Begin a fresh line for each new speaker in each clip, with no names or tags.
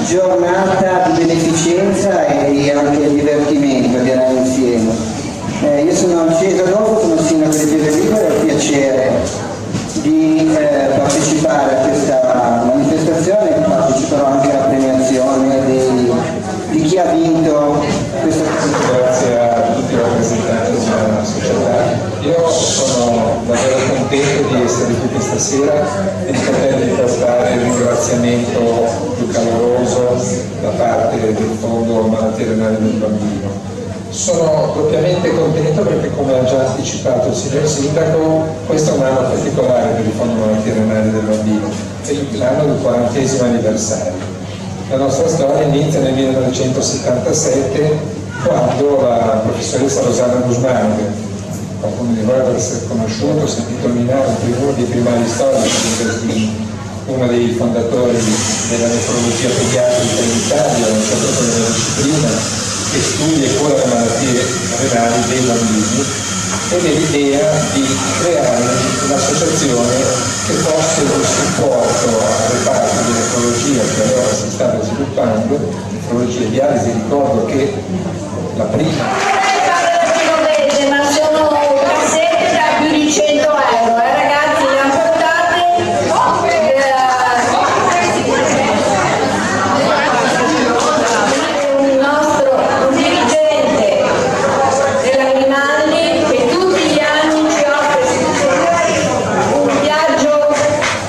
giornata di beneficenza e anche divertimento, direi insieme. Io sono Cesare Adolfo, sono sindaco di Pieve Libera e ho il piacere di partecipare a questa manifestazione. Parteciperò anche alla premiazione di chi ha vinto questa competizione.
Grazie a tutti i rappresentanti della società. Io sono davvero contento di essere qui questa sera e di potervi portare il ringraziamento più caloroso da parte del Fondo Malattie Renali del Bambino. Sono doppiamente contento perché, come ha già anticipato il signor Sindaco, questo è un anno particolare per il Fondo Malattie Renali del Bambino, è l'anno del 40° anniversario. La nostra storia inizia nel 1977, quando la professoressa Rosanna Guzmán, che qualcuno di voi deve essere conosciuto, sentito nominare uno dei primari storici, uno dei fondatori della nefrologia pediatrica in Italia, un centro per la disciplina che studia e cura le malattie renali dei bambini, ed è l'idea di creare un'associazione che fosse un supporto al reparto di nefrologia che allora si stava sviluppando, nefrologia e dialisi. Ricordo che la prima
ma sono cassette da più di 100 euro, ragazzi, le apportate. Un nostro dirigente della Grimaldi che tutti gli anni ci offre un viaggio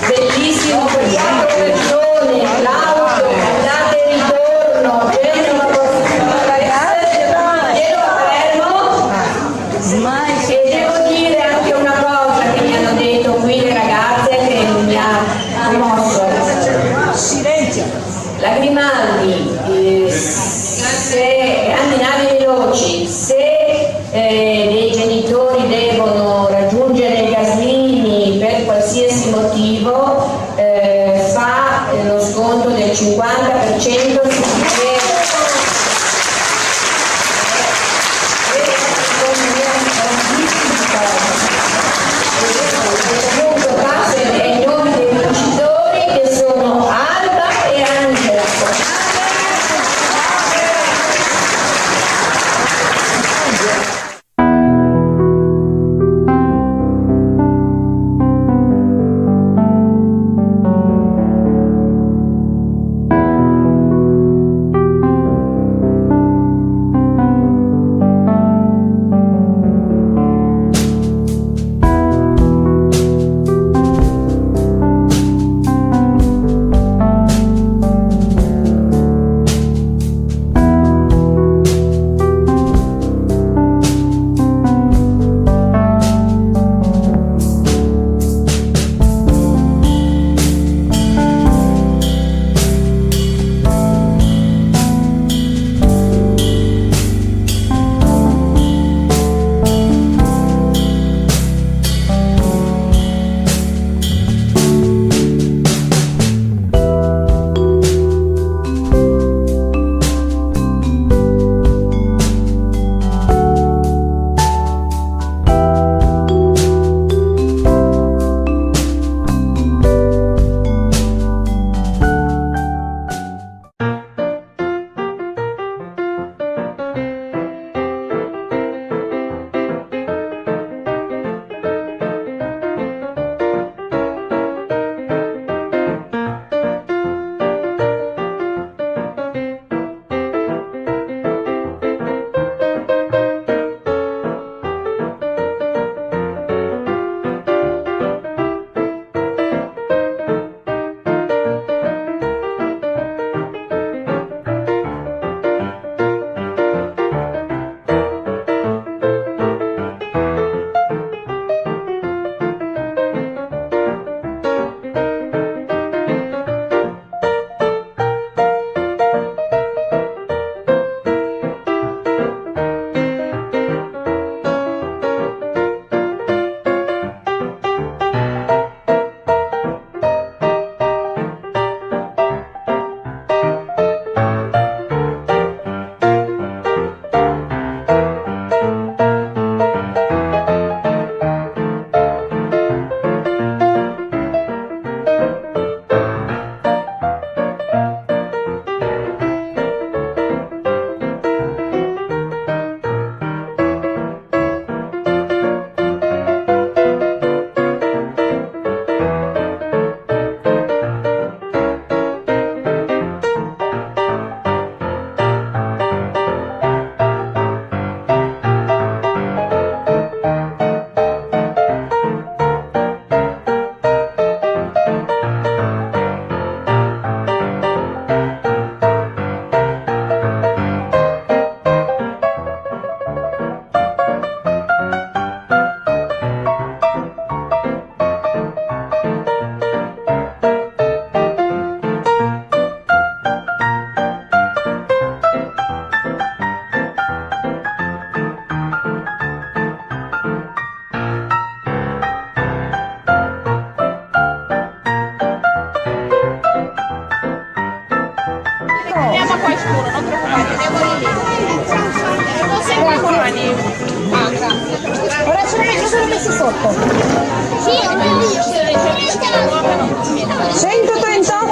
bellissimo per 4 persone, l'auto, andata e ritorno, e devo dire anche una cosa che mi hanno detto qui le ragazze che mi ha commosso. La Grimaldi, se grandi navi veloci, se dei genitori devono raggiungere i Gaslini per qualsiasi motivo, fa lo sconto del 50% ai nomi dei vincitori che sono Alba e Angela.
sicuro, non preoccupate, devo lì. Ora sono messi sotto. Sì, 138.